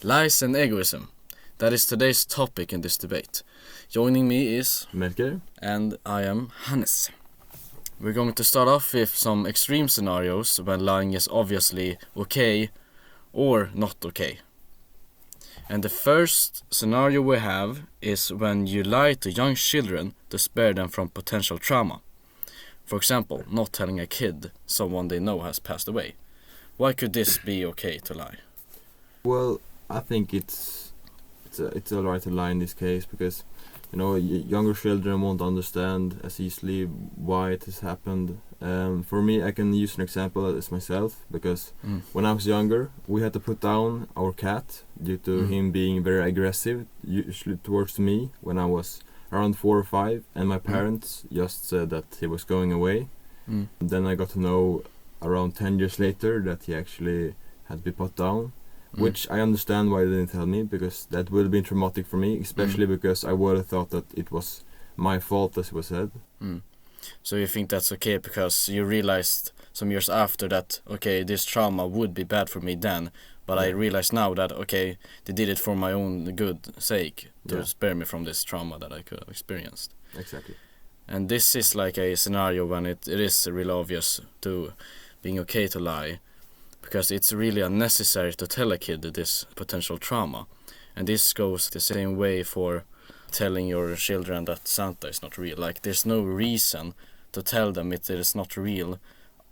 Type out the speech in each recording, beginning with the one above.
Lies and egoism. That is today's topic in this debate. Joining me is Melker. And I am Hannes. We're going to start off with some extreme scenarios when lying is obviously okay or not okay. And the first scenario we have is when you lie to young children to spare them from potential trauma. For example, not telling a kid someone they know has passed away. Why could this be okay to lie? Well, I think it's alright to lie in this case because younger children won't understand as easily why it has happened. For me, I can use an example as myself because when I was younger, we had to put down our cat due to him being very aggressive, usually towards me when I was around 4 or 5, and my parents just said that he was going away. Then I got to know around 10 years later that he actually had to be put down. Which I understand why they didn't tell me, because that would have been traumatic for me, especially because I would have thought that it was my fault, as it was said. So you think that's okay because you realized some years after that, okay, this trauma would be bad for me then, but I realize now that, okay, they did it for my own good sake to spare me from this trauma that I could have experienced. Exactly. And this is like a scenario when it is really obvious to being okay to lie, because it's really unnecessary to tell a kid this potential trauma. And this goes the same way for telling your children that Santa is not real. Like, there's no reason to tell them it is not real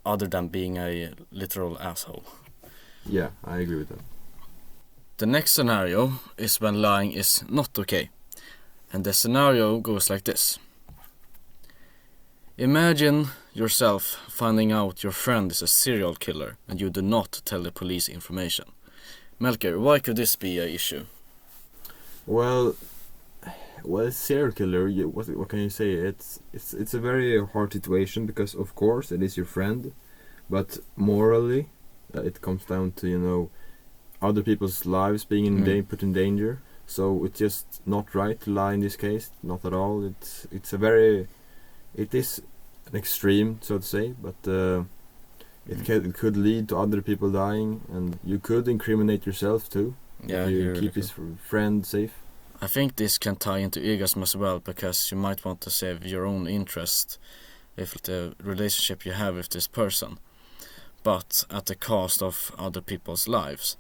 other than being a literal asshole. Yeah, I agree with that. The next scenario is when lying is not okay. And the scenario goes like this. Imagine yourself finding out your friend is a serial killer and you do not tell the police information. Melker, why could this be an issue? Well, serial killer. What can you say? It's a very hard situation because of course it is your friend, but morally, it comes down to other people's lives being put in danger. So it's just not right to lie in this case. Not at all. It is an extreme, so to say, but it could lead to other people dying, and you could incriminate yourself too. Yeah, if you keep his friend safe. I think this can tie into egoism as well, because you might want to save your own interest if the relationship you have with this person, but at the cost of other people's lives.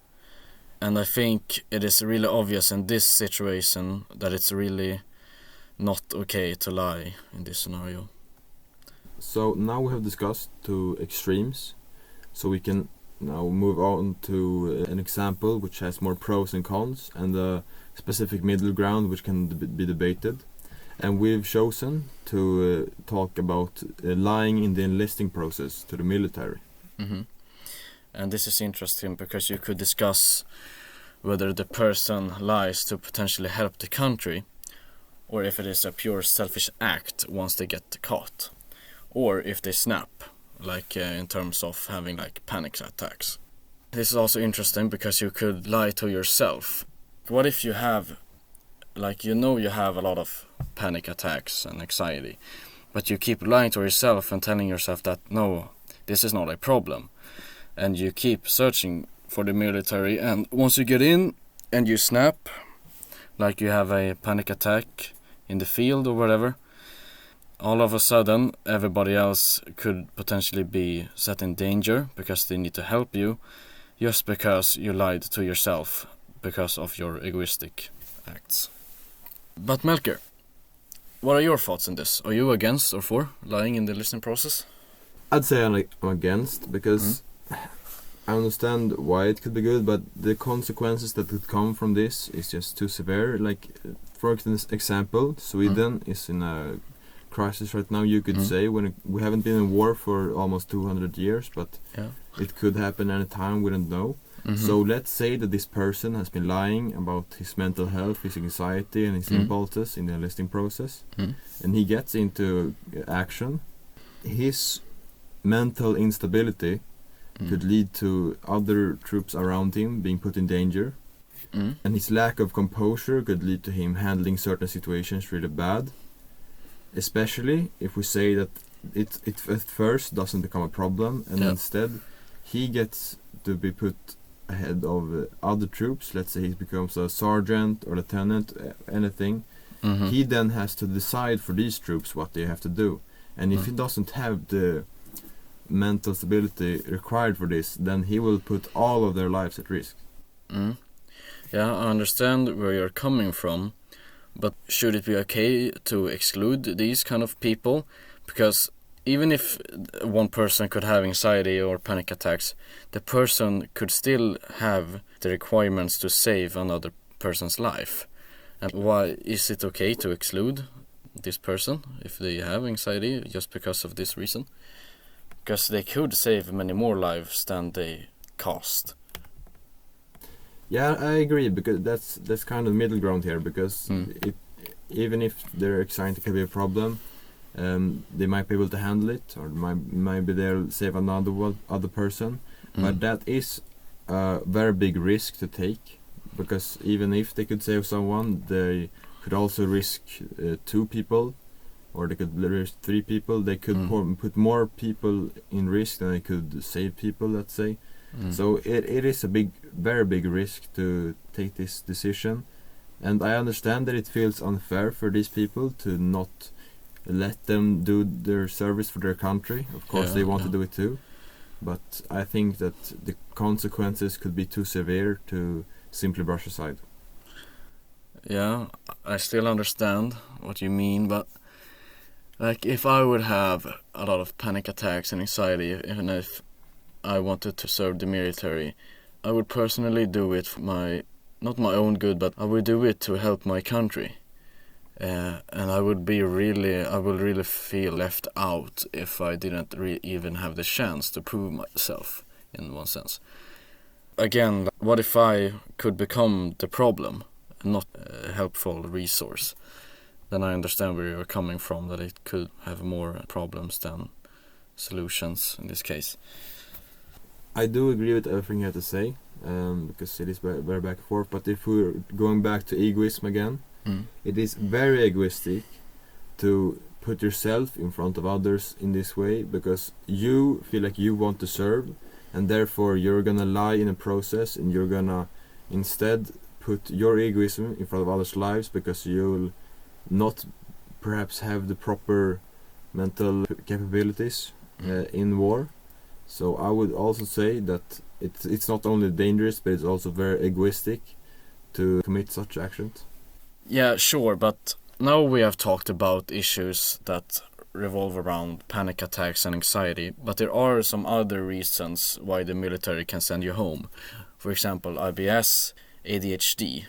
And I think it is really obvious in this situation that it's really not okay to lie in this scenario. So now we have discussed two extremes, so we can now move on to an example which has more pros and cons and a specific middle ground which can be debated. And we've chosen to talk about lying in the enlisting process to the military. And this is interesting because you could discuss whether the person lies to potentially help the country, or if it is a pure selfish act once they get caught, or if they snap, like in terms of having like panic attacks. This is also interesting because you could lie to yourself. What if you have, you have a lot of panic attacks and anxiety, but you keep lying to yourself and telling yourself that no, this is not a problem, and you keep searching for the military, and once you get in and you snap, like you have a panic attack in the field or whatever, all of a sudden everybody else could potentially be set in danger because they need to help you, just because you lied to yourself because of your egoistic acts. But Melker, what are your thoughts on this? Are you against or for lying in the listening process? I'd say I'm against, because I understand why it could be good, but the consequences that could come from this is just too severe. Like, for example, Sweden is in a crisis right now, you could say, when we haven't been in war for almost 200 years, but it could happen any time, we don't know. So let's say that this person has been lying about his mental health, his anxiety and his impulses in the enlisting process, and he gets into action. His mental instability could lead to other troops around him being put in danger, and his lack of composure could lead to him handling certain situations really bad. Especially if we say that it at first doesn't become a problem, and instead he gets to be put ahead of other troops, let's say he becomes a sergeant or lieutenant, anything, he then has to decide for these troops what they have to do. And if he doesn't have the mental stability required for this, then he will put all of their lives at risk. Yeah, I understand where you're coming from, but should it be okay to exclude these kind of people? Because even if one person could have anxiety or panic attacks, the person could still have the requirements to save another person's life. And why is it okay to exclude this person if they have anxiety just because of this reason? Because they could save many more lives than they cost. Yeah, I agree, because that's kind of middle ground here, because even if their anxiety can be a problem, they might be able to handle it, or maybe they'll save other person, but that is a very big risk to take, because even if they could save someone, they could also risk 2 people, or they could risk 3 people. They could put more people in risk than they could save people, let's say. So it is a very big risk to take this decision, and I understand that it feels unfair for these people to not let them do their service for their country. Of course, they want to do it too, but I think that the consequences could be too severe to simply brush aside. Yeah, I still understand what you mean, but like if I would have a lot of panic attacks and anxiety, even if I wanted to serve the military, I would personally do it for not my own good, but I would do it to help my country. And I will really feel left out if I didn't even have the chance to prove myself in one sense. Again, what if I could become the problem, not a helpful resource? Then I understand where you're coming from, that it could have more problems than solutions in this case. I do agree with everything you have to say, because it is very, very back and forth. But if we're going back to egoism again, it is very egoistic to put yourself in front of others in this way, because you feel like you want to serve, and therefore you're gonna lie in a process, and you're gonna instead put your egoism in front of others' lives, because you'll not perhaps have the proper mental capabilities in war. So I would also say that it's not only dangerous, but it's also very egoistic to commit such actions. Yeah, sure, but now we have talked about issues that revolve around panic attacks and anxiety, but there are some other reasons why the military can send you home. For example, IBS, ADHD,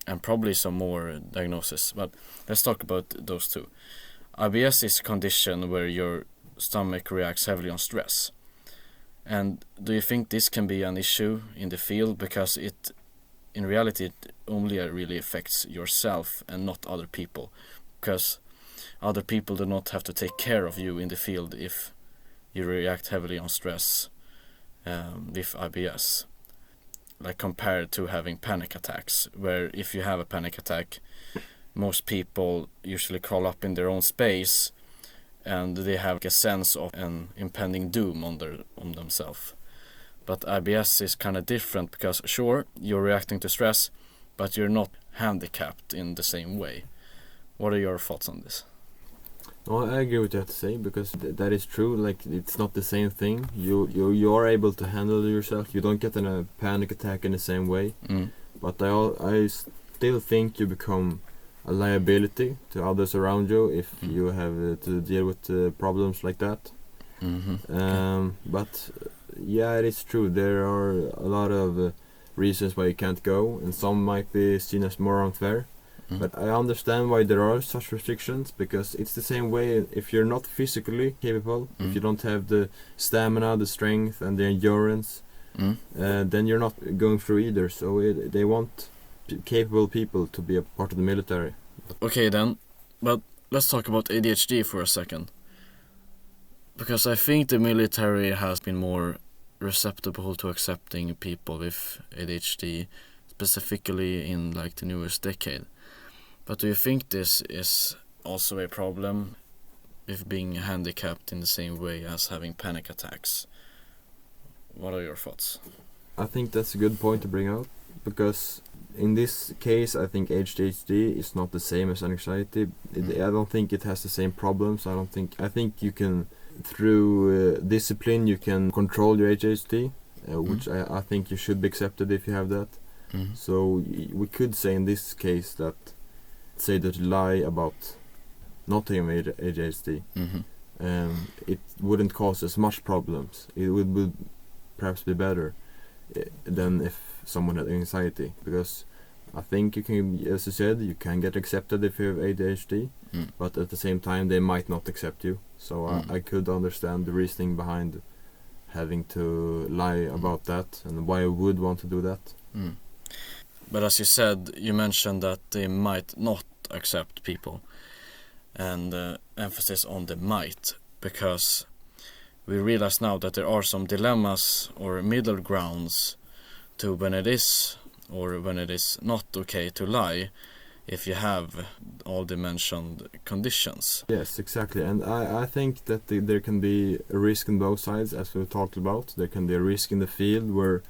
and probably some more diagnoses, but let's talk about those two. IBS is a condition where your stomach reacts heavily on stress. And do you think this can be an issue in the field, because in reality it only really affects yourself and not other people, because other people do not have to take care of you in the field if you react heavily on stress with IBS, like compared to having panic attacks, where if you have a panic attack, most people usually crawl up in their own space and they have a sense of an impending doom on themselves. But IBS is kind of different, because sure, you're reacting to stress, but you're not handicapped in the same way. What are your thoughts on this? No, I agree with you have to say, because that is true. Like, it's not the same thing. You are able to handle yourself. You don't get in a panic attack in the same way. But I still think you become a liability to others around you if you have to deal with problems like that. But yeah, it is true. There are a lot of reasons why you can't go, and some might be seen as more unfair. But I understand why there are such restrictions, because it's the same way if you're not physically capable, if you don't have the stamina, the strength, and the endurance, then you're not going through either. So they want capable people to be a part of the military. Okay then, but let's talk about ADHD for a second. Because I think the military has been more receptive to accepting people with ADHD, specifically in like the newest decade. But do you think this is also a problem with being handicapped in the same way as having panic attacks? What are your thoughts? I think that's a good point to bring out, because in this case I think ADHD is not the same as anxiety. I don't think it has the same problems. I think you can, through discipline, you can control your ADHD, which I think you should be accepted if you have that. So we could say in this case that, say that you lie about not having ADHD, it wouldn't cause as much problems. It would perhaps be better than if someone had anxiety, because I think you can, as you said, you can get accepted if you have ADHD, but at the same time they might not accept you. So I could understand the reasoning behind having to lie about that and why I would want to do that. But as you said, you mentioned that they might not accept people, and emphasis on the might, because we realize now that there are some dilemmas or middle grounds to when it is or when it is not okay to lie if you have all the mentioned conditions. Yes, exactly. And I think that there can be a risk on both sides, as we talked about. There can be a risk in the field where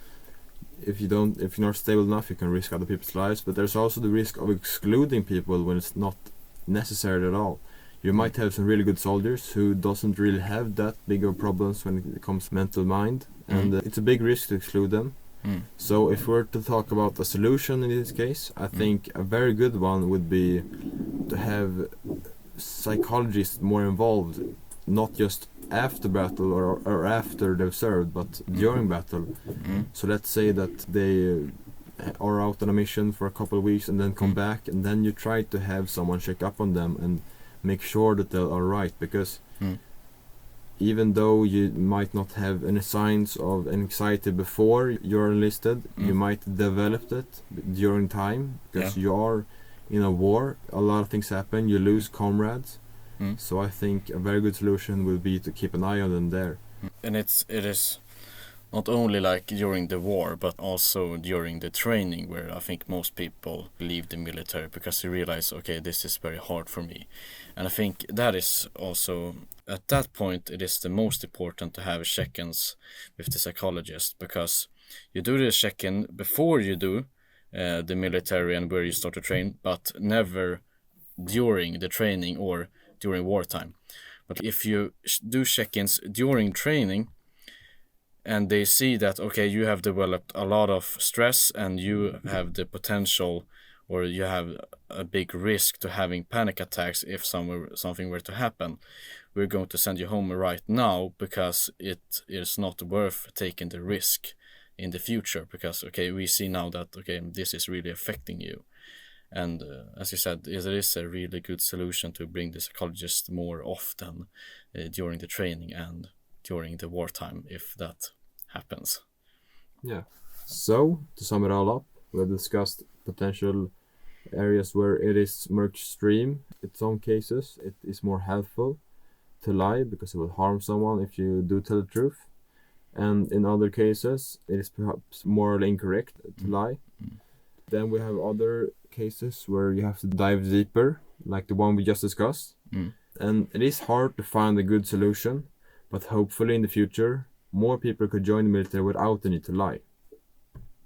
if you're not stable enough, you can risk other people's lives, but there's also the risk of excluding people when it's not necessary at all. You might have some really good soldiers who doesn't really have that big of problems when it comes to mental mind, and it's a big risk to exclude them. So if we're to talk about a solution in this case, I think a very good one would be to have psychologists more involved, not just after battle or after they've served, but during battle. So let's say that they are out on a mission for a couple of weeks and then come back, and then you try to have someone check up on them and make sure that they're alright, because even though you might not have any signs of anxiety before you're enlisted, you might develop it during time, because you are in a war, a lot of things happen, you lose comrades. So I think a very good solution will be to keep an eye on them there. And it is not only like during the war, but also during the training, where I think most people leave the military because they realize, okay, this is very hard for me. And I think that is also, at that point, it is the most important to have check-ins with the psychologist, because you do the check-in before you do the military and where you start to train, but never during the training or during wartime. But if you do check-ins during training, and they see that, okay, you have developed a lot of stress and you have the potential, or you have a big risk to having panic attacks if something were to happen, we're going to send you home right now, because it is not worth taking the risk in the future, because, okay, we see now that, okay, this is really affecting you. And as you said, it is a really good solution to bring the psychologist more often during the training and during the wartime, if that happens. Yeah. So, to sum it all up, we have discussed potential areas where it is more extreme. In some cases, it is more helpful to lie because it will harm someone if you do tell the truth. And in other cases, it is perhaps morally incorrect to lie. Then we have other cases where you have to dive deeper, like the one we just discussed. And it is hard to find a good solution, but hopefully in the future, more people could join the military without the need to lie.